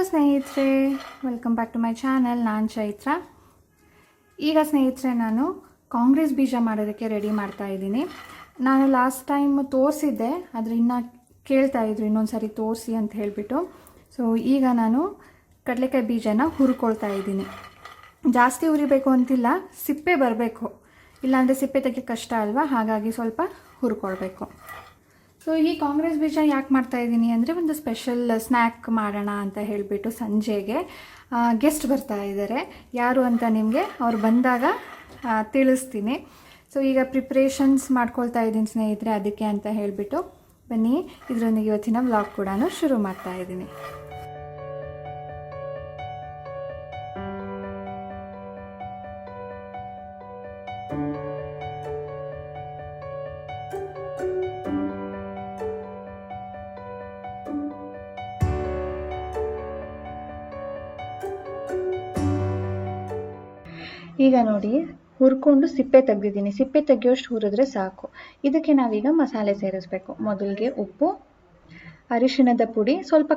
ಸ್ನೇಹಿತರೆ, welcome back to my channel. ನಾನು ಚೈತ್ರ. ಈಗ ಸ್ನೇಹಿತರೆ, ನಾನು ಕಾಂಗ್ರೆಸ್ ಬೀಜ ಮಾಡೋದಕ್ಕೆ ರೆಡಿ ಮಾಡ್ತಾ ಇದ್ದೀನಿ. ನಾನು ಲಾಸ್ಟ್ ಟೈಮ್ ತೋರಿಸಿದ್ದೆ, ಆದರೆ ಇನ್ನೂ ಕೇಳ್ತಾಯಿದ್ರು ಇನ್ನೊಂದು ಸಾರಿ ತೋರಿಸಿ ಅಂತ ಹೇಳಿಬಿಟ್ಟು. ಸೊ ಈಗ ನಾನು ಕಡಲೆಕಾಯಿ ಬೀಜನ ಹುರ್ಕೊಳ್ತಾ ಇದ್ದೀನಿ. ಜಾಸ್ತಿ ಹುರಿಬೇಕು ಅಂತಿಲ್ಲ, ಸಿಪ್ಪೆ ಬರಬೇಕು, ಇಲ್ಲಾಂದರೆ ಸಿಪ್ಪೆ ತೆಗೆಯೋಕ್ಕೆ ಕಷ್ಟ ಅಲ್ವಾ, ಹಾಗಾಗಿ ಸ್ವಲ್ಪ ಹುರ್ಕೊಳ್ಬೇಕು. ಸೊ ಈ ಕಾಂಗ್ರೆಸ್ ಬೀಜ ಯಾಕೆ ಮಾಡ್ತಾಯಿದ್ದೀನಿ ಅಂದರೆ, ಒಂದು ಸ್ಪೆಷಲ್ ಸ್ನ್ಯಾಕ್ ಮಾಡೋಣ ಅಂತ ಹೇಳಿಬಿಟ್ಟು. ಸಂಜೆಗೆ ಗೆಸ್ಟ್ ಬರ್ತಾ ಇದ್ದಾರೆ. ಯಾರು ಅಂತ ನಿಮಗೆ ಅವ್ರು ಬಂದಾಗ ತಿಳಿಸ್ತೀನಿ. ಸೊ ಈಗ ಪ್ರಿಪ್ರೇಷನ್ಸ್ ಮಾಡ್ಕೊಳ್ತಾ ಇದ್ದೀನಿ ಸ್ನೇಹಿತರೆ, ಅದಕ್ಕೆ ಅಂತ ಹೇಳಿಬಿಟ್ಟು. ಬನ್ನಿ, ಇದರೊಂದಿಗೆ ಇವತ್ತಿನ ವ್ಲಾಗ್ ಕೂಡ ಶುರು ಮಾಡ್ತಾ ಇದ್ದೀನಿ. ಈಗ ನೋಡಿ, ಹುರ್ಕೊಂಡು ಸಿಪ್ಪೆ ತೆಗೆದಿದ್ದೀನಿ. ಸಿಪ್ಪೆ ತೆಗೆಯೋಷ್ಟು ಹುರಿದ್ರೆ ಸಾಕು. ಇದಕ್ಕೆ ನಾವೀಗ ಮಸಾಲೆ ಸೇರಿಸ್ಬೇಕು. ಮೊದಲಿಗೆ ಉಪ್ಪು, ಅರಿಶಿಣದ ಪುಡಿ, ಸ್ವಲ್ಪ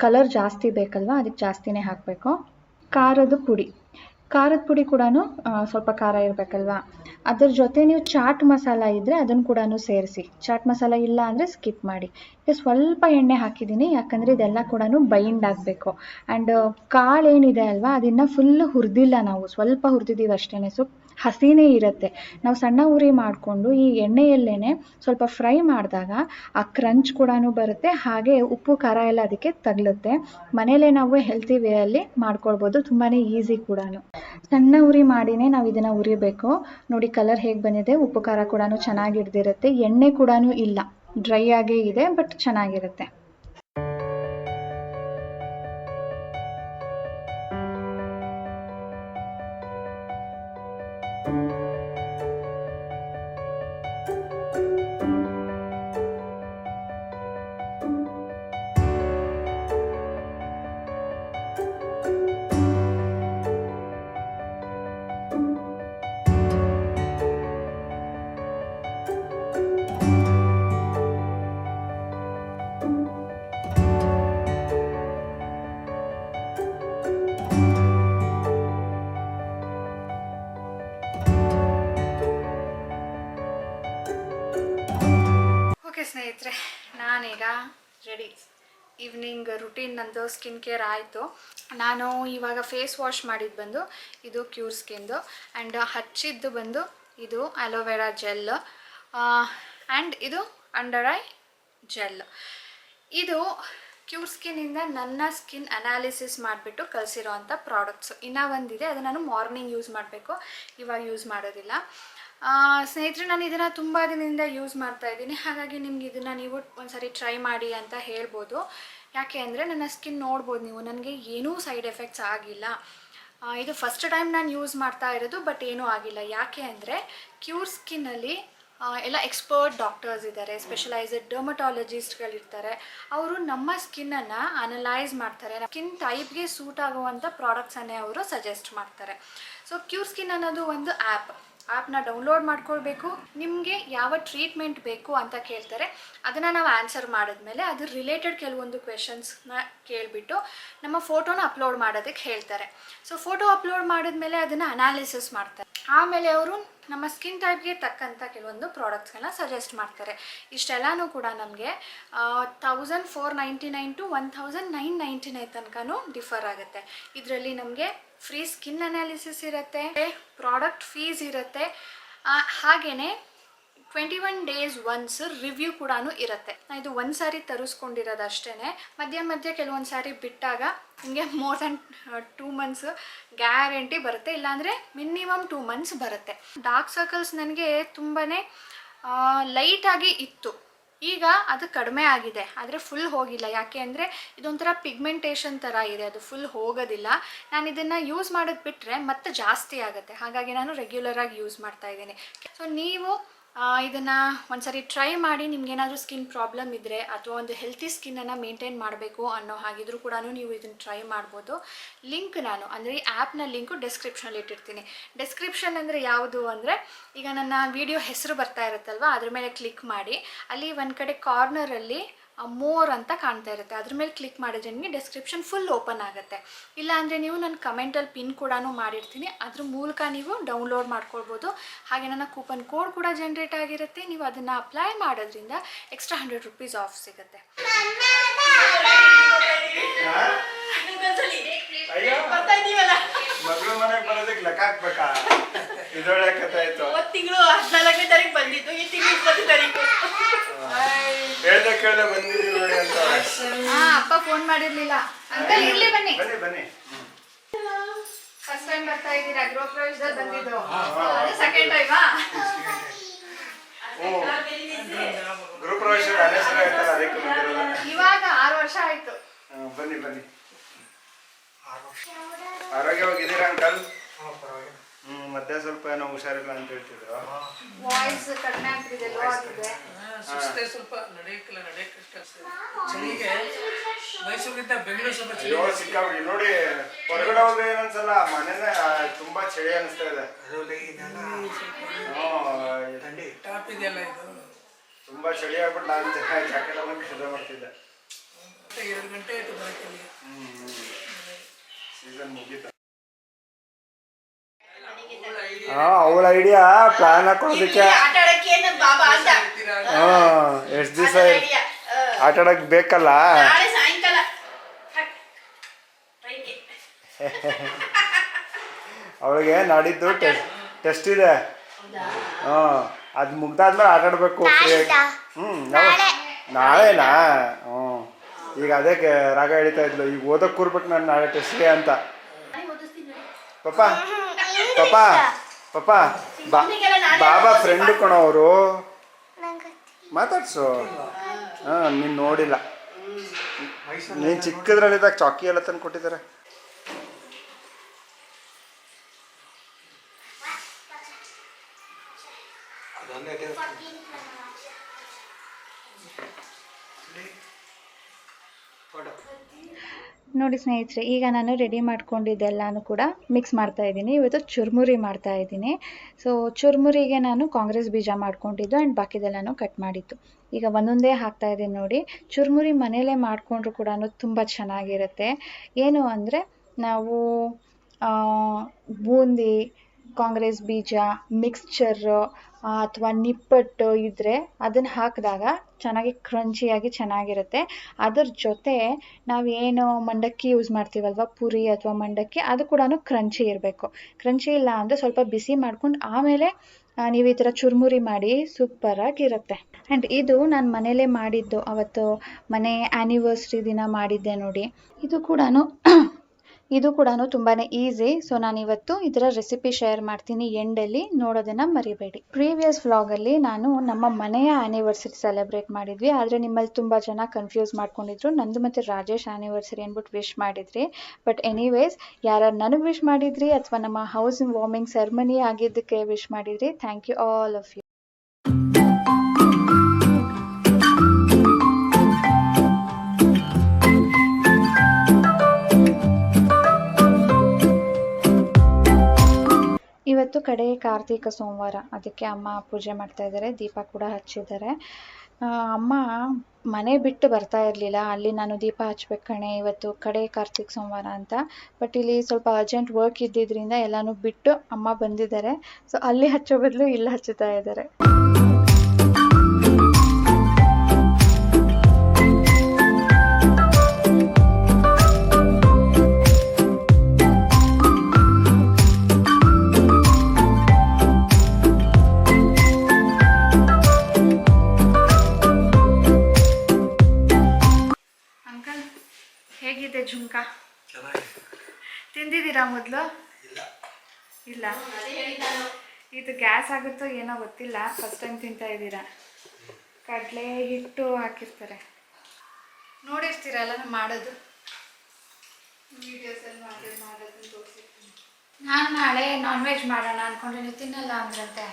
ಕಲರ್ ಜಾಸ್ತಿ ಬೇಕಲ್ವಾ, ಅದಕ್ಕೆ ಜಾಸ್ತಿನೇ ಹಾಕಬೇಕು. ಖಾರದ ಪುಡಿ ಕೂಡ ಸ್ವಲ್ಪ ಖಾರ ಇರಬೇಕಲ್ವಾ, ಅದ್ರ ಜೊತೆ ನೀವು ಚಾಟ್ ಮಸಾಲ ಇದ್ದರೆ ಅದನ್ನು ಕೂಡ ಸೇರಿಸಿ. ಚಾಟ್ ಮಸಾಲ ಇಲ್ಲ ಅಂದರೆ ಸ್ಕಿಪ್ ಮಾಡಿ. ಈಗ ಸ್ವಲ್ಪ ಎಣ್ಣೆ ಹಾಕಿದ್ದೀನಿ, ಯಾಕಂದರೆ ಇದೆಲ್ಲ ಕೂಡ ಬೈಂಡ್ ಆಗಬೇಕು. ಆ್ಯಂಡ್ ಕಾಳು ಏನಿದೆ ಅಲ್ವಾ, ಅದನ್ನು ಫುಲ್ ಹುರಿದಿಲ್ಲ, ನಾವು ಸ್ವಲ್ಪ ಹುರಿದಿದ್ದೀವಿ ಅಷ್ಟೇ. ಸೊ ಹಸಿನೇ ಇರುತ್ತೆ. ನಾವು ಸಣ್ಣ ಉರಿ ಮಾಡಿಕೊಂಡು ಈ ಎಣ್ಣೆಯಲ್ಲೇ ಸ್ವಲ್ಪ ಫ್ರೈ ಮಾಡಿದಾಗ ಆ ಕ್ರಂಚ್ ಕೂಡ ಬರುತ್ತೆ, ಹಾಗೆ ಉಪ್ಪು ಖಾರ ಎಲ್ಲ ಅದಕ್ಕೆ ತಗಲುತ್ತೆ. ಮನೇಲೇ ನಾವು ಹೆಲ್ತಿ ವೇಯಲ್ಲಿ ಮಾಡ್ಕೊಳ್ಬೋದು, ತುಂಬಾ ಈಸಿ ಕೂಡ. ಸಣ್ಣ ಉರಿ ಮಾಡಿನೇ ನಾವು ಇದನ್ನು ಉರಿಬೇಕು. ನೋಡಿ ಕಲರ್ ಹೇಗೆ ಬಂದಿದೆ. ಉಪ್ಪು ಖಾರ ಕೂಡ ಚೆನ್ನಾಗಿ ಹಿಡ್ದಿರುತ್ತೆ. ಎಣ್ಣೆ ಕೂಡ ಇಲ್ಲ, ಡ್ರೈ ಆಗೇ ಇದೆ, ಬಟ್ ಚೆನ್ನಾಗಿರುತ್ತೆ. ಸ್ನೇಹಿತರೆ, ನಾನೀಗ ರೆಡಿ. ಈವ್ನಿಂಗ್ ರುಟೀನ್ ನಂದು ಸ್ಕಿನ್ ಕೇರ್ ಆಯಿತು. ನಾನು ಇವಾಗ ಫೇಸ್ ವಾಶ್ ಮಾಡಿದ್ದು ಬಂದು ಇದು ಕ್ಯೂರ್ಸ್ಕಿನ್ದು, ಆ್ಯಂಡ್ ಹಚ್ಚಿದ್ದು ಬಂದು ಇದು ಅಲೋವೆರಾ ಜೆಲ್, ಆ್ಯಂಡ್ ಇದು ಅಂಡರ್ ಐ ಜೆಲ್. ಇದು ಕ್ಯೂರ್ಸ್ಕಿನ್ನಿಂದ ನನ್ನ ಸ್ಕಿನ್ ಅನಾಲಿಸಿಸ್ ಮಾಡಿಬಿಟ್ಟು ಕಳಿಸಿರೋ ಅಂಥ ಪ್ರಾಡಕ್ಟ್ಸು. ಇನ್ನೂ ಒಂದಿದೆ, ಅದು ನಾನು ಮಾರ್ನಿಂಗ್ ಯೂಸ್ ಮಾಡಬೇಕು, ಇವಾಗ ಯೂಸ್ ಮಾಡೋದಿಲ್ಲ. ಸ್ನೇಹಿತರೆ, ನಾನು ಇದನ್ನು ತುಂಬ ದಿನದಿಂದ ಯೂಸ್ ಮಾಡ್ತಾ ಇದ್ದೀನಿ, ಹಾಗಾಗಿ ನಿಮ್ಗೆ ಇದನ್ನು ನೀವು ಒಂದ್ಸರಿ ಟ್ರೈ ಮಾಡಿ ಅಂತ ಹೇಳ್ಬೋದು. ಯಾಕೆ ಅಂದರೆ ನನ್ನ ಸ್ಕಿನ್ ನೋಡ್ಬೋದು ನೀವು, ನನಗೆ ಏನೂ ಸೈಡ್ ಎಫೆಕ್ಟ್ಸ್ ಆಗಿಲ್ಲ. ಇದು ಫಸ್ಟ್ ಟೈಮ್ ನಾನು ಯೂಸ್ ಮಾಡ್ತಾ ಇರೋದು, ಬಟ್ ಏನೂ ಆಗಿಲ್ಲ. ಯಾಕೆ ಅಂದರೆ ಕ್ಯೂರ್ಸ್ಕಿನ್ನಲ್ಲಿ ಎಲ್ಲ ಎಕ್ಸ್ಪರ್ಟ್ ಡಾಕ್ಟರ್ಸ್ ಇದ್ದಾರೆ, ಸ್ಪೆಷಲೈಸ್ಡ್ ಡರ್ಮಟಾಲಜಿಸ್ಟ್ಗಳಿರ್ತಾರೆ. ಅವರು ನಮ್ಮ ಸ್ಕಿನ್ನನ್ನು ಅನಲೈಸ್ ಮಾಡ್ತಾರೆ, ಸ್ಕಿನ್ ಟೈಪ್ಗೆ ಸೂಟ್ ಆಗುವಂಥ ಪ್ರಾಡಕ್ಟ್ಸನ್ನೇ ಅವರು ಸಜೆಸ್ಟ್ ಮಾಡ್ತಾರೆ. ಸೊ ಕ್ಯೂರ್ಸ್ಕಿನ್ ಅನ್ನೋದು ಒಂದು ಆ್ಯಪ್ನ ಡೌನ್ಲೋಡ್ ಮಾಡ್ಕೊಳ್ಬೇಕು. ನಿಮಗೆ ಯಾವ ಟ್ರೀಟ್ಮೆಂಟ್ ಬೇಕು ಅಂತ ಕೇಳ್ತಾರೆ, ಅದನ್ನು ನಾವು ಆನ್ಸರ್ ಮಾಡಿದ್ಮೇಲೆ ಅದ್ರ ರಿಲೇಟೆಡ್ ಕೆಲವೊಂದು ಕ್ವೆಶನ್ಸ್ನ ಕೇಳಿಬಿಟ್ಟು ನಮ್ಮ ಫೋಟೋನ ಅಪ್ಲೋಡ್ ಮಾಡೋದಕ್ಕೆ ಹೇಳ್ತಾರೆ. ಸೊ ಫೋಟೋ ಅಪ್ಲೋಡ್ ಮಾಡಿದ್ಮೇಲೆ ಅದನ್ನು ಅನಾಲಿಸಿಸ್ ಮಾಡ್ತಾರೆ. ಆಮೇಲೆ ಅವರು ನಮ್ಮ ಸ್ಕಿನ್ ಟೈಪ್ಗೆ ತಕ್ಕಂಥ ಕೆಲವೊಂದು ಪ್ರಾಡಕ್ಟ್ಸ್ಗಳನ್ನ ಸಜೆಸ್ಟ್ ಮಾಡ್ತಾರೆ. ಇಷ್ಟೆಲ್ಲನೂ ಕೂಡ ನಮಗೆ 1499 to 1999 ತನಕನೂ ಡಿಫರ್ ಆಗುತ್ತೆ. ಇದರಲ್ಲಿ ನಮಗೆ ಫ್ರೀ ಸ್ಕಿನ್ ಅನಾಲಿಸಿಸ್ ಇರುತ್ತೆ, ಪ್ರಾಡಕ್ಟ್ ಫೀಸ್ ಇರುತ್ತೆ, ಹಾಗೆಯೇ 21 days ಒನ್ಸ್ ರಿವ್ಯೂ ಕೂಡ ಇರುತ್ತೆ. ನಾನು ಇದು ಒಂದು ಸಾರಿ ತರಿಸ್ಕೊಂಡಿರೋದು ಅಷ್ಟೇ. ಮಧ್ಯೆ ಕೆಲವೊಂದು ಸಾರಿ ಬಿಟ್ಟಾಗ ನಿಮಗೆ ಮೋರ್ ದ್ಯಾನ್ 2 months ಗ್ಯಾರಂಟಿ ಬರುತ್ತೆ, ಇಲ್ಲಾಂದರೆ ಮಿನಿಮಮ್ 2 months ಬರುತ್ತೆ. ಡಾರ್ಕ್ ಸರ್ಕಲ್ಸ್ ನನಗೆ ತುಂಬಾ ಲೈಟಾಗಿ ಇತ್ತು, ಈಗ ಅದು ಕಡಿಮೆ ಆಗಿದೆ, ಆದರೆ ಫುಲ್ ಹೋಗಿಲ್ಲ. ಯಾಕೆ ಅಂದರೆ ಇದೊಂಥರ ಪಿಗ್ಮೆಂಟೇಷನ್ ಥರ ಇದೆ, ಅದು ಫುಲ್ ಹೋಗೋದಿಲ್ಲ. ನಾನು ಇದನ್ನು ಯೂಸ್ ಮಾಡೋದು ಬಿಟ್ಟರೆ ಮತ್ತೆ ಜಾಸ್ತಿ ಆಗುತ್ತೆ, ಹಾಗಾಗಿ ನಾನು ರೆಗ್ಯುಲರಾಗಿ ಯೂಸ್ ಮಾಡ್ತಾ ಇದ್ದೀನಿ. ಸೊ ನೀವು ಇದನ್ನು ಒಂದ್ಸರಿ ಟ್ರೈ ಮಾಡಿ. ನಿಮ್ಗೇನಾದರೂ ಸ್ಕಿನ್ ಪ್ರಾಬ್ಲಮ್ ಇದ್ದರೆ ಅಥವಾ ಒಂದು ಹೆಲ್ತಿ ಸ್ಕಿನ್ನನ್ನು ಮೇಂಟೈನ್ ಮಾಡಬೇಕು ಅನ್ನೋ ಹಾಗಿದ್ರೂ ಕೂಡ ನೀವು ಇದನ್ನು ಟ್ರೈ ಮಾಡ್ಬೋದು. ಲಿಂಕ್ ನಾನು ಅಂದರೆ ಈ ಆ್ಯಪ್ನ ಲಿಂಕು ಡಿಸ್ಕ್ರಿಪ್ಷನಲ್ಲಿ ಇಟ್ಟಿರ್ತೀನಿ. ಡಿಸ್ಕ್ರಿಪ್ಷನ್ ಅಂದರೆ ಯಾವುದು ಅಂದರೆ, ಈಗ ನನ್ನ ವಿಡಿಯೋ ಹೆಸರು ಬರ್ತಾ ಇರುತ್ತಲ್ವ, ಅದ್ರ ಮೇಲೆ ಕ್ಲಿಕ್ ಮಾಡಿ ಅಲ್ಲಿ ಒಂದು ಕಡೆ ಕಾರ್ನರಲ್ಲಿ ಮೋರ್ ಅಂತ ಕಾಣ್ತಾ ಇರುತ್ತೆ. ಅದ್ರ ಮೇಲೆ ಕ್ಲಿಕ್ ಮಾಡಿದ್ರೆ ನಿಮಗೆ ಡಿಸ್ಕ್ರಿಪ್ಷನ್ ಫುಲ್ ಓಪನ್ ಆಗುತ್ತೆ. ಇಲ್ಲಾಂದರೆ ನೀವು ನನ್ನ ಕಮೆಂಟಲ್ಲಿ ಪಿನ್ ಕೂಡ ಮಾಡಿರ್ತೀನಿ, ಅದ್ರ ಮೂಲಕ ನೀವು ಡೌನ್ಲೋಡ್ ಮಾಡ್ಕೊಳ್ಬೋದು. ಹಾಗೆ ನನ್ನ ಕೂಪನ್ ಕೋಡ್ ಕೂಡ ಜನ್ರೇಟ್ ಆಗಿರುತ್ತೆ. ನೀವು ಅದನ್ನು ಅಪ್ಲೈ ಮಾಡೋದ್ರಿಂದ ಎಕ್ಸ್ಟ್ರಾ 100 ರೂಪೀಸ್ ಆಫ್ ಸಿಗುತ್ತೆ. ಮಗಳು ಮನೆಗೆ ಬರೋದಕ್ಕೆ ಲೆಕ್ಕ ಹಾಕ್ಬೇಕಾ? ಇದೊಳ್ಳೆ ಕಥೆ ಆಯ್ತು. ತಿಂಗಳು 14ನೇ ತಾರೀಕು ಬಂದಿತ್ತು, ಈ ತಿಂಗಳು 20 ತಾರೀಕು ಕೇಳ್ದೆ ಬಂದಿದ್ದೀವಿ ನೋಡಿ ಅಂತ. ಅಪ್ಪ ಫೋನ್ ಮಾಡಿರ್ಲಿಲ್ಲ. ಅಂಕಲ್ ಇರ್ಲಿ ಬನ್ನಿ. ಬನ್ನಿ. ಫಸ್ಟ್ ಟೈಮ್ ಬರ್ತಾ ಇದ್ದೀರಾ? ಗೃಹ ಪ್ರವೇಶದಲ್ಲಿ ಬಂದಿದ್ದು ಅದೇ ಸೆಕೆಂಡ್ ಟೈಮಾ? ಗೃಹ ಪ್ರವೇಶ ಅದೇ ಸಲ ಆಯ್ತಲ್ಲ, ಅದಕ್ಕೆ ಬಂದಿರೋದು. ಇವಾಗ 6 ವರ್ಷ ಆಯ್ತು. ಬನ್ನಿ. ಆರೋಗ್ಯವಾಗಿದ್ದೀರಾ ಅಂಕಲ್? ಮಧ್ಯ ಸ್ವಲ್ಪ ಏನೋ ಹುಷಾರಿಲ್ಲ ಅಂತ ಹೇಳ್ತಿದ್ರು. ವಾಯ್ಸ್ ಕಡಿಮೆ ಆಗ್ತಿದೆ, ಲೋ ಆಗಿದೆ. ಸುಸ್ತೆ ಸ್ವಲ್ಪ ನಡೆಯಕ್ಕಿಲ್ಲ, ಚಳಿಗೆ ಮೈಸೂರಿಗಿಂತ ಬೆಂಗಳೂರು ಸ್ವಲ್ಪ ಚಳಿ ಸಿಕ್ಕಾಬಿಡಿ. ನೋಡಿ ಹೊರಗಡೆ ಹೋದ್ರೆ ಏನನ್ಸಲ್ಲ, ಮನೇನೆ ತುಂಬಾ ಚಳಿ ಅನಿಸ್ತಾ ಇದೆ. ಟಾಪ್ ಇದೆಯಲ್ಲ ಇದು, ತುಂಬಾ ಚಳಿ ಆಗ್ಬಿಟ್ಟು ನಾನು ಜಾಕೆಟ್ ಎಲ್ಲ ಕೆಲಸ ಮಾಡ್ತಿದ್ದೆ. 2 ಗಂಟೆ ಆಯ್ತು ಬರಕ್ಕೆ. ಸೀಸನ್ ಮುಗೀತ. ಅವಳ ಐಡಿಯಾ ಪ್ಲಾನ್ ಹಾಕೋದಕ್ಕೆ ಎಷ್ಟು ದಿವಸ ಆಟ ಆಡಕ್ ಬೇಕಲ್ಲ. ಅವಳಿಗೆ ನಾಡಿದ್ದು ಟೆಸ್ಟ್ ಇದೆ. ಅದು ಮುಗ್ದಾದ್ಮೇಲೆ ಆಟ ಆಡ್ಬೇಕು ಫ್ರೀಯಾಗಿ. ನಾಳೆನಾ? ಈಗ ಅದಕ್ಕೆ ರಾಗ ಹೇಳ್ತಾ ಇದ್ಲು, ಈಗ ಓದಕ್ ಕೂರ್ಬೇಕು ನಾನು ನಾಳೆ ಟೆಸ್ಟ್ಗೆ ಅಂತ. ಪಾಪ ಬಾಬಾ ಫ್ರೆಂಡ್ ಕಣೋ ಅವರು, ಮಾತಾಡ್ಸು. ನೀನು ನೋಡಿಲ್ಲ, ನೀನು ಚಿಕ್ಕದ್ರಲ್ಲಿದ್ದಾಗ ಚಾಕಿ ಎಲ್ಲ ತಂದು ಕೊಟ್ಟಿದ್ದಾರೆ. ನೋಡಿ ಸ್ನೇಹಿತರೆ, ಈಗ ನಾನು ರೆಡಿ ಮಾಡ್ಕೊಂಡಿದ್ದೆಲ್ಲನೂ ಕೂಡ ಮಿಕ್ಸ್ ಮಾಡ್ತಾ ಇದ್ದೀನಿ. ಇವತ್ತು ಚುರುಮುರಿ ಮಾಡ್ತಾ ಇದ್ದೀನಿ. ಸೊ ಚುರುಮುರಿಗೆ ನಾನು ಕಾಂಗ್ರೆಸ್ ಬೀಜ ಮಾಡ್ಕೊಂಡಿದ್ದು ಆ್ಯಂಡ್ ಬಾಕಿದೆಲ್ಲನೂ ಕಟ್ ಮಾಡಿದ್ದು. ಈಗ ಒಂದೊಂದೇ ಹಾಕ್ತಾ ಇದ್ದೀನಿ ನೋಡಿ. ಚುರುಮುರಿ ಮನೆಯಲ್ಲೇ ಮಾಡಿಕೊಂಡ್ರು ಕೂಡ ತುಂಬ ಚೆನ್ನಾಗಿರುತ್ತೆ. ಏನು ಅಂದರೆ ನಾವು ಬೂಂದಿ, ಕಾಂಗ್ರೆಸ್ ಬೀಜ, ಮಿಕ್ಸ್ಚರು ಅಥವಾ ನಿಪ್ಪಟ್ಟು ಇದ್ದರೆ ಅದನ್ನು ಹಾಕಿದಾಗ ಚೆನ್ನಾಗಿ ಕ್ರಂಚಿಯಾಗಿ ಚೆನ್ನಾಗಿರುತ್ತೆ. ಅದ್ರ ಜೊತೆ ನಾವೇನು ಮಂಡಕ್ಕಿ ಯೂಸ್ ಮಾಡ್ತೀವಲ್ವ, ಪುರಿ ಅಥವಾ ಮಂಡಕ್ಕಿ, ಅದು ಕೂಡ ಕ್ರಂಚಿ ಇರಬೇಕು. ಕ್ರಂಚಿ ಇಲ್ಲ ಅಂದರೆ ಸ್ವಲ್ಪ ಬಿಸಿ ಮಾಡ್ಕೊಂಡು ಆಮೇಲೆ ನೀವು ಈ ಥರ ಚುರುಮುರಿ ಮಾಡಿ ಸೂಪರಾಗಿರುತ್ತೆ. ಆ್ಯಂಡ್ ಇದು ನಾನು ಮನೇಲೇ ಮಾಡಿದ್ದು, ಅವತ್ತು ಮನೆ ಆ್ಯನಿವರ್ಸ್ರಿ ದಿನ ಮಾಡಿದ್ದೆ ನೋಡಿ. ಇದು ಕೂಡ ತುಂಬಾ ಈಸಿ. ಸೊ ನಾನಿವತ್ತು ಇದರ ರೆಸಿಪಿ ಶೇರ್ ಮಾಡ್ತೀನಿ ಎಂಡಲ್ಲಿ, ನೋಡೋದನ್ನು ಮರಿಬೇಡಿ. ಪ್ರೀವಿಯಸ್ ವ್ಲಾಗಲ್ಲಿ ನಾನು ನಮ್ಮ ಮನೆಯ ಆ್ಯನಿವರ್ಸರಿ ಸೆಲೆಬ್ರೇಟ್ ಮಾಡಿದ್ವಿ. ಆದರೆ ನಿಮ್ಮಲ್ಲಿ ತುಂಬ ಜನ ಕನ್ಫ್ಯೂಸ್ ಮಾಡ್ಕೊಂಡಿದ್ರು, ನಂದು ಮತ್ತು ರಾಜೇಶ್ ಆ್ಯನಿವರ್ಸರಿ ಅಂದ್ಬಿಟ್ಟು ವಿಶ್ ಮಾಡಿದ್ರಿ. ಬಟ್ ಎನಿವೇಸ್, ಯಾರು ನನಗೆ ವಿಶ್ ಮಾಡಿದ್ರಿ ಅಥವಾ ನಮ್ಮ ಹೌಸ್ ವಾರ್ಮಿಂಗ್ ಸೆರೆಮನಿ ಆಗಿದ್ದಕ್ಕೆ ವಿಶ್ ಮಾಡಿದ್ರಿ, thank you all of you. ಇವತ್ತು ಕಡೆ ಕಾರ್ತಿಕ ಸೋಮವಾರ, ಅದಕ್ಕೆ ಅಮ್ಮ ಪೂಜೆ ಮಾಡ್ತಾ ಇದ್ದಾರೆ, ದೀಪ ಕೂಡ ಹಚ್ಚಿದ್ದಾರೆ. ಅಮ್ಮ ಮನೆ ಬಿಟ್ಟು ಬರ್ತಾ ಇರಲಿಲ್ಲ, ಅಲ್ಲಿ ನಾನು ದೀಪ ಹಚ್ಬೇಕು ಕಣೆ ಇವತ್ತು ಕಡೆ ಕಾರ್ತಿಕ ಸೋಮವಾರ ಅಂತ. ಬಟ್ ಇಲ್ಲಿ ಸ್ವಲ್ಪ ಅರ್ಜೆಂಟ್ ವರ್ಕ್ ಇದ್ದಿದ್ದರಿಂದ ಎಲ್ಲನೂ ಬಿಟ್ಟು ಅಮ್ಮ ಬಂದಿದ್ದಾರೆ. ಸೊ ಅಲ್ಲಿ ಹಚ್ಚೋ ಬದಲು ಇಲ್ಲಿ ಹಚ್ಚುತ್ತಾ ಇದ್ದಾರೆ. ಹೇಗಿದೆ ಝುಮ್ಕಾ? ತಿಂದಿದ್ದೀರಾ ಮೊದಲು? ಇಲ್ಲ. ಇದು ಗ್ಯಾಸ್ ಆಗುತ್ತೋ ಏನೋ ಗೊತ್ತಿಲ್ಲ, ಫಸ್ಟ್ ಟೈಮ್ ತಿಂತಾ ಇದ್ದೀರಾ. ಕಡಲೆ ಹಿಟ್ಟು ಹಾಕಿರ್ತಾರೆ, ನೋಡಿರ್ತೀರಲ್ಲ ನಾನು ಮಾಡೋದು ವೀಡಿಯೋಸಲ್ಲಿ ಮಾಡೋದನ್ನು ತೋರಿಸಿರ್ತೀನಿ. ನಾನು ನಾಳೆ ನಾನ್ ವೆಜ್ ಮಾಡೋಣ ಅಂದ್ಕೊಂಡೆ, ನೀವು ತಿನ್ನಲ್ಲ ಅಂದ್ರಂತೆ.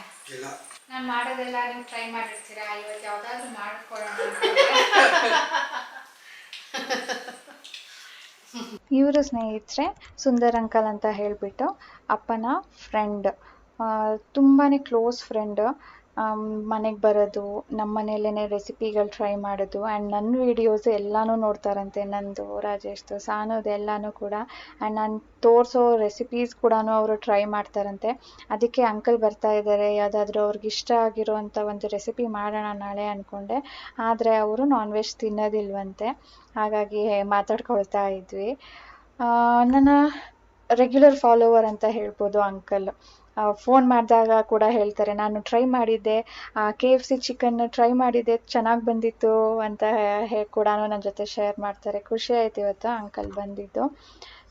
ನಾನು ಮಾಡೋದೆಲ್ಲ ನೀವು ಟ್ರೈ ಮಾಡಿರ್ತೀರಾ, ಇವತ್ತು ಯಾವುದಾದ್ರೂ ಮಾಡ್ಕೊಡೋಣ. ಇವರು ಸ್ನೇಹಿತರೆ ಸುಂದರ್ ಅಂಕಲ್ ಅಂತ ಹೇಳಿಬಿಟ್ಟು ಅಪ್ಪನ ಫ್ರೆಂಡ್, ತುಂಬಾ ಕ್ಲೋಸ್ ಫ್ರೆಂಡ್. ಮನೆಗೆ ಬರೋದು, ನಮ್ಮ ಮನೆಯಲ್ಲೇ ರೆಸಿಪಿಗಳು ಟ್ರೈ ಮಾಡೋದು ಆ್ಯಂಡ್ ನನ್ನ ವೀಡಿಯೋಸ್ ಎಲ್ಲನೂ ನೋಡ್ತಾರಂತೆ, ನಂದು, ರಾಜೇಶ್ದು, ಸಾನುದು ಎಲ್ಲನೂ ಕೂಡ. ಆ್ಯಂಡ್ ನಾನು ತೋರಿಸೋ ರೆಸಿಪೀಸ್ ಕೂಡ ಅವರು ಟ್ರೈ ಮಾಡ್ತಾರಂತೆ. ಅದಕ್ಕೆ ಅಂಕಲ್ ಬರ್ತಾ ಇದ್ದಾರೆ, ಯಾವುದಾದ್ರೂ ಅವ್ರಿಗೆ ಇಷ್ಟ ಆಗಿರೋವಂಥ ಒಂದು ರೆಸಿಪಿ ಮಾಡೋಣ ನಾಳೆ ಅಂದ್ಕೊಂಡೆ. ಆದರೆ ಅವರು ನಾನ್ ವೆಜ್ ತಿನ್ನೋದಿಲ್ವಂತೆ, ಹಾಗಾಗಿ ಮಾತಾಡ್ಕೊಳ್ತಾ ಇದ್ವಿ. ನನ್ನ ರೆಗ್ಯುಲರ್ ಫಾಲೋವರ್ ಅಂತ ಹೇಳ್ಬೋದು ಅಂಕಲ್. ಫೋನ್ ಮಾಡಿದಾಗ ಕೂಡ ಹೇಳ್ತಾರೆ, ನಾನು ಟ್ರೈ ಮಾಡಿದ್ದೆ, KFC ಚಿಕನ್ ಟ್ರೈ ಮಾಡಿದ್ದೆ, ಚೆನ್ನಾಗಿ ಬಂದಿತ್ತು ಅಂತ ಕೂಡ ನನ್ನ ಜೊತೆ ಶೇರ್ ಮಾಡ್ತಾರೆ. ಖುಷಿ ಆಯ್ತು ಇವತ್ತು ಅಂಕಲ್ ಬಂದಿದ್ದು.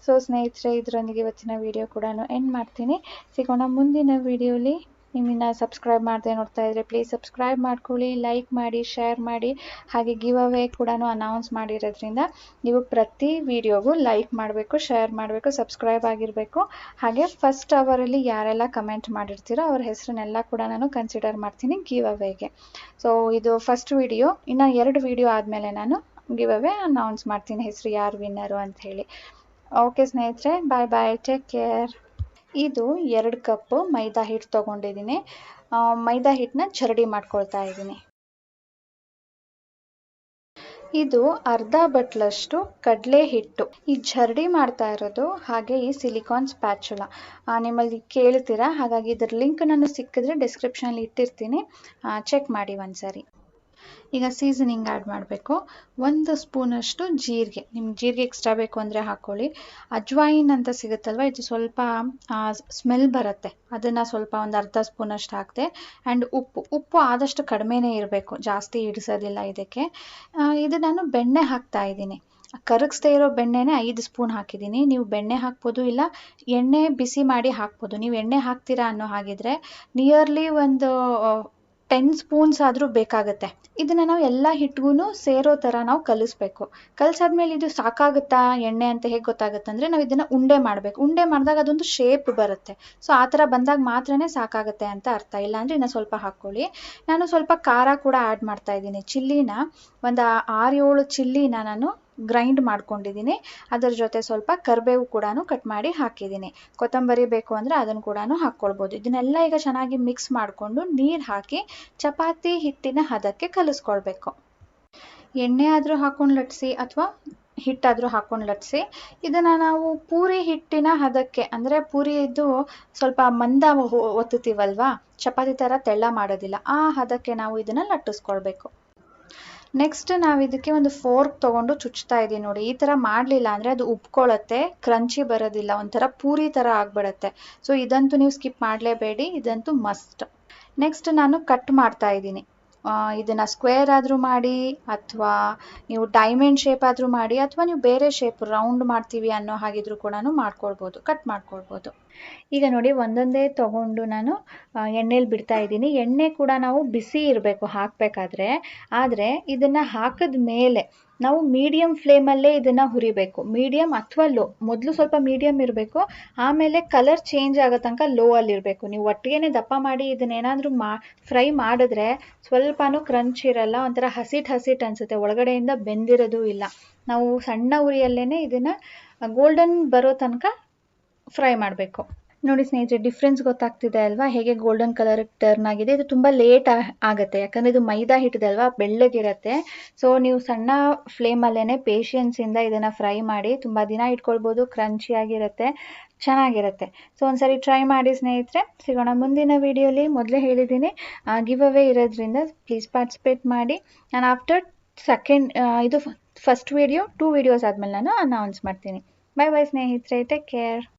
ಸೊ ಸ್ನೇಹಿತರೆ, ಇದರೊಂದಿಗೆ ಇವತ್ತಿನ ವಿಡಿಯೋ ಕೂಡ ಎಂಡ್ ಮಾಡ್ತೀನಿ. ಸಿಗೋಣ ಮುಂದಿನ ವಿಡಿಯೋಲಿ. ನಿಮ್ಮನ್ನು ಸಬ್ಸ್ಕ್ರೈಬ್ ಮಾಡದೆ ನೋಡ್ತಾ ಇದ್ದರೆ ಪ್ಲೀಸ್ ಸಬ್ಸ್ಕ್ರೈಬ್ ಮಾಡ್ಕೊಳ್ಳಿ, ಲೈಕ್ ಮಾಡಿ, ಶೇರ್ ಮಾಡಿ. ಹಾಗೆ ಗಿವ್ ಅವೇ ಕೂಡ ಅನೌನ್ಸ್ ಮಾಡಿರೋದ್ರಿಂದ ನೀವು ಪ್ರತಿ ವಿಡಿಯೋಗೂ ಲೈಕ್ ಮಾಡಬೇಕು, ಶೇರ್ ಮಾಡಬೇಕು, ಸಬ್ಸ್ಕ್ರೈಬ್ ಆಗಿರಬೇಕು. ಹಾಗೆ ಫಸ್ಟ್ ಅವರಲ್ಲಿ ಯಾರೆಲ್ಲ ಕಮೆಂಟ್ ಮಾಡಿರ್ತೀರೋ ಅವ್ರ ಹೆಸರನ್ನೆಲ್ಲ ಕೂಡ ನಾನು ಕನ್ಸಿಡರ್ ಮಾಡ್ತೀನಿ ಗಿವ್ ಅವೇಗೆ. ಸೊ ಇದು ಫಸ್ಟ್ ವಿಡಿಯೋ. ಇನ್ನು 2 ವಿಡಿಯೋ ಆದಮೇಲೆ ನಾನು ಗಿವ್ ಅವೇ ಅನೌನ್ಸ್ ಮಾಡ್ತೀನಿ, ಹೆಸರು ಯಾರು ವಿನ್ನರು ಅಂತ ಹೇಳಿ. ಓಕೆ ಸ್ನೇಹಿತರೆ, ಬಾಯ್ ಬಾಯ್, ಟೇಕ್ ಕೇರ್. ಇದು 2 ಕಪ್ ಮೈದಾ ಹಿಟ್ಟು ತೊಗೊಂಡಿದ್ದೀನಿ. ಮೈದಾ ಹಿಟ್ಟನ್ನ ಜರಡಿ ಮಾಡ್ಕೊಳ್ತಾ ಇದ್ದೀನಿ. ಇದು ಅರ್ಧ ಬಟ್ಲಷ್ಟು ಕಡಲೆ ಹಿಟ್ಟು. ಈ ಜರಡಿ ಮಾಡ್ತಾ ಇರೋದು ಹಾಗೆ ಈ ಸಿಲಿಕಾನ್ ಸ್ಪ್ಯಾಚುಲಾ ನಿಮ್ಮಲ್ಲಿ ಕೇಳ್ತೀರಾ, ಹಾಗಾಗಿ ಇದ್ರ ಲಿಂಕ್ ನಾನು ಸಿಕ್ಕಿದ್ರೆ ಡಿಸ್ಕ್ರಿಪ್ಷನಲ್ಲಿ ಇಟ್ಟಿರ್ತೀನಿ, ಚೆಕ್ ಮಾಡಿ ಒಂದ್ಸರಿ. ಈಗ ಸೀಸನಿಂಗ್ ಆ್ಯಡ್ ಮಾಡಬೇಕು. 1 ಸ್ಪೂನಷ್ಟು ಜೀರಿಗೆ, ನಿಮ್ಗೆ ಜೀರಿಗೆ ಎಕ್ಸ್ಟ್ರಾ ಬೇಕು ಅಂದರೆ ಹಾಕ್ಕೊಳ್ಳಿ. ಅಜ್ವಾಯಿನ್ ಅಂತ ಸಿಗುತ್ತಲ್ವ, ಇದು ಸ್ವಲ್ಪ ಸ್ಮೆಲ್ ಬರುತ್ತೆ, ಅದನ್ನು ಸ್ವಲ್ಪ ಒಂದು ಅರ್ಧ ಸ್ಪೂನಷ್ಟು ಹಾಕಿದೆ. ಆ್ಯಂಡ್ ಉಪ್ಪು ಆದಷ್ಟು ಕಡಿಮೆನೇ ಇರಬೇಕು, ಜಾಸ್ತಿ ಇಡಿಸೋದಿಲ್ಲ ಇದಕ್ಕೆ. ಇದು ನಾನು ಬೆಣ್ಣೆ ಹಾಕ್ತಾ ಇದ್ದೀನಿ. ಕರಗಿಸ್ದೇ ಇರೋ ಬೆಣ್ಣೆನೇ 5 ಸ್ಪೂನ್ ಹಾಕಿದ್ದೀನಿ. ನೀವು ಬೆಣ್ಣೆ ಹಾಕ್ಬೋದು, ಇಲ್ಲ ಎಣ್ಣೆ ಬಿಸಿ ಮಾಡಿ ಹಾಕ್ಬೋದು. ನೀವು ಎಣ್ಣೆ ಹಾಕ್ತೀರಾ ಅನ್ನೋ ಹಾಗಿದ್ರೆ ನಿಯರ್ಲಿ ಒಂದು 10 ಸ್ಪೂನ್ಸ್ ಆದರೂ ಬೇಕಾಗುತ್ತೆ. ಇದನ್ನು ನಾವು ಎಲ್ಲ ಹಿಟ್ಟಿಗೂ ಸೇರೋ ಥರ ನಾವು ಕಲಿಸ್ಬೇಕು. ಕಲಿಸಾದ್ಮೇಲೆ ಇದು ಸಾಕಾಗುತ್ತಾ ಎಣ್ಣೆ ಅಂತ ಹೇಗೆ ಗೊತ್ತಾಗುತ್ತೆ ಅಂದರೆ, ನಾವು ಇದನ್ನು ಉಂಡೆ ಮಾಡಬೇಕು. ಉಂಡೆ ಮಾಡಿದಾಗ ಅದೊಂದು ಶೇಪ್ ಬರುತ್ತೆ. ಸೊ ಆ ಥರ ಬಂದಾಗ ಮಾತ್ರನೇ ಸಾಕಾಗುತ್ತೆ ಅಂತ ಅರ್ಥ, ಇಲ್ಲಾಂದರೆ ಇನ್ನೂ ಸ್ವಲ್ಪ ಹಾಕ್ಕೊಳ್ಳಿ. ನಾನು ಸ್ವಲ್ಪ ಖಾರ ಕೂಡ ಆ್ಯಡ್ ಮಾಡ್ತಾ ಇದ್ದೀನಿ. ಚಿಲ್ಲಿನ ಒಂದು 6-7 ಚಿಲ್ಲಿನ ನಾನು ಗ್ರೈಂಡ್ ಮಾಡ್ಕೊಂಡಿದ್ದೀನಿ. ಅದರ ಜೊತೆ ಸ್ವಲ್ಪ ಕರಿಬೇವು ಕೂಡ ಕಟ್ ಮಾಡಿ ಹಾಕಿದ್ದೀನಿ. ಕೊತ್ತಂಬರಿ ಬೇಕು ಅಂದರೆ ಅದನ್ನು ಕೂಡ ಹಾಕ್ಕೊಳ್ಬೋದು. ಇದನ್ನೆಲ್ಲ ಈಗ ಚೆನ್ನಾಗಿ ಮಿಕ್ಸ್ ಮಾಡಿಕೊಂಡು ನೀರು ಹಾಕಿ ಚಪಾತಿ ಹಿಟ್ಟಿನ ಹದಕ್ಕೆ ಕಲಿಸ್ಕೊಳ್ಬೇಕು. ಎಣ್ಣೆ ಆದರೂ ಹಾಕ್ಕೊಂಡು ಲಟ್ಸಿ ಅಥವಾ ಹಿಟ್ಟಾದರೂ ಹಾಕ್ಕೊಂಡು ಲಟ್ಸಿ. ಇದನ್ನು ನಾವು ಪೂರಿ ಹಿಟ್ಟಿನ ಹದಕ್ಕೆ, ಅಂದರೆ ಪೂರಿದು ಸ್ವಲ್ಪ ಮಂದ ಒತ್ತುತ್ತೀವಲ್ವಾ, ಚಪಾತಿ ಥರ ತೆಳ್ಳ ಮಾಡೋದಿಲ್ಲ, ಆ ಹದಕ್ಕೆ ನಾವು ಇದನ್ನು ಲಟ್ಟಿಸ್ಕೊಳ್ಬೇಕು. ನೆಕ್ಸ್ಟ್ ನಾವು ಇದಕ್ಕೆ ಒಂದು ಫೋರ್ಕ್ ತೊಗೊಂಡು ಚುಚ್ತಾ ಇದ್ದೀವಿ. ನೋಡಿ, ಈ ಥರ ಮಾಡಲಿಲ್ಲ ಅಂದರೆ ಅದು ಉಬ್ಕೊಳ್ಳುತ್ತೆ, ಕ್ರಂಚಿ ಬರೋದಿಲ್ಲ, ಒಂಥರ ಪೂರಿ ಥರ ಆಗಿಬಿಡುತ್ತೆ. ಸೊ ಇದಂತೂ ನೀವು ಸ್ಕಿಪ್ ಮಾಡಲೇಬೇಡಿ, ಇದಂತೂ ಮಸ್ಟ್. ನೆಕ್ಸ್ಟ್ ನಾನು ಕಟ್ ಮಾಡ್ತಾ ಇದ್ದೀನಿ. ಇದನ್ನು ಸ್ಕ್ವೇರ್ ಆದರೂ ಮಾಡಿ, ಅಥವಾ ನೀವು ಡೈಮಂಡ್ ಶೇಪ್ ಆದರೂ ಮಾಡಿ, ಅಥವಾ ನೀವು ಬೇರೆ ಶೇಪ್ ರೌಂಡ್ ಮಾಡ್ತೀವಿ ಅನ್ನೋ ಹಾಗಿದ್ರೂ ಕೂಡ ಮಾಡ್ಕೊಳ್ಬೋದು, ಕಟ್ ಮಾಡ್ಕೊಳ್ಬೋದು. ಈಗ ನೋಡಿ, ಒಂದೊಂದೇ ತೊಗೊಂಡು ನಾನು ಎಣ್ಣೆಲಿ ಬಿಡ್ತಾ ಇದ್ದೀನಿ. ಎಣ್ಣೆ ಕೂಡ ನಾವು ಬಿಸಿ ಇರಬೇಕು ಹಾಕಬೇಕಾದ್ರೆ. ಆದರೆ ಇದನ್ನು ಹಾಕಿದ ಮೇಲೆ ನಾವು ಮೀಡಿಯಮ್ ಫ್ಲೇಮಲ್ಲೇ ಇದನ್ನು ಹುರಿಬೇಕು. ಮೀಡಿಯಮ್ ಅಥವಾ ಲೋ, ಮೊದಲು ಸ್ವಲ್ಪ ಮೀಡಿಯಮ್ ಇರಬೇಕು, ಆಮೇಲೆ ಕಲರ್ ಚೇಂಜ್ ಆಗೋ ತನಕ ಲೋ ಅಲ್ಲಿರಬೇಕು. ನೀವು ಒಟ್ಟಿಗೆ ದಪ್ಪ ಮಾಡಿ ಇದನ್ನೇನಾದರೂ ಫ್ರೈ ಮಾಡಿದ್ರೆ ಸ್ವಲ್ಪನೂ ಕ್ರಂಚ್ ಇರಲ್ಲ, ಒಂಥರ ಹಸಿಟ್ಟು ಅನಿಸುತ್ತೆ, ಒಳಗಡೆಯಿಂದ ಬೆಂದಿರೋದು ಇಲ್ಲ. ನಾವು ಸಣ್ಣ ಉರಿಯಲ್ಲೇ ಇದನ್ನು ಗೋಲ್ಡನ್ ಬರೋ ತನಕ ಫ್ರೈ ಮಾಡಬೇಕು. ನೋಡಿ ಸ್ನೇಹಿತರೆ, ಡಿಫ್ರೆನ್ಸ್ ಗೊತ್ತಾಗ್ತಿದೆ ಅಲ್ವಾ, ಹೇಗೆ ಗೋಲ್ಡನ್ ಕಲರ್ ಟರ್ನ್ ಆಗಿದೆ. ಇದು ತುಂಬ ಲೇಟ್ ಆಗುತ್ತೆ, ಯಾಕಂದರೆ ಇದು ಮೈದಾ ಹಿಟ್ಟಿದೆ ಅಲ್ವಾ, ಬೆಳ್ಳಗಿರುತ್ತೆ. ಸೊ ನೀವು ಸಣ್ಣ ಫ್ಲೇಮಲ್ಲೇ ಪೇಷಿಯನ್ಸಿಂದ ಇದನ್ನು ಫ್ರೈ ಮಾಡಿ ತುಂಬ ದಿನ ಇಟ್ಕೊಳ್ಬೋದು, ಕ್ರಂಚಿಯಾಗಿರುತ್ತೆ, ಚೆನ್ನಾಗಿರುತ್ತೆ. ಸೊ ಒಂದ್ಸರಿ ಟ್ರೈ ಮಾಡಿ ಸ್ನೇಹಿತರೆ. ಸಿಗೋಣ ಮುಂದಿನ ವಿಡಿಯೋಲಿ. ಮೊದಲೇ ಹೇಳಿದ್ದೀನಿ ಗಿವ್ ಅವೇ ಇರೋದ್ರಿಂದ ಪ್ಲೀಸ್ ಪಾರ್ಟಿಸಿಪೇಟ್ ಮಾಡಿ. ನಾನು ಆಫ್ಟರ್ ಇದು ಫಸ್ಟ್ ವಿಡಿಯೋ 2 ವಿಡಿಯೋಸ್ ಆದಮೇಲೆ ನಾನು ಅನೌನ್ಸ್ ಮಾಡ್ತೀನಿ. ಬಾಯ್ ಬಾಯ್ ಸ್ನೇಹಿತರೆ, ಟೇಕ್ ಕೇರ್.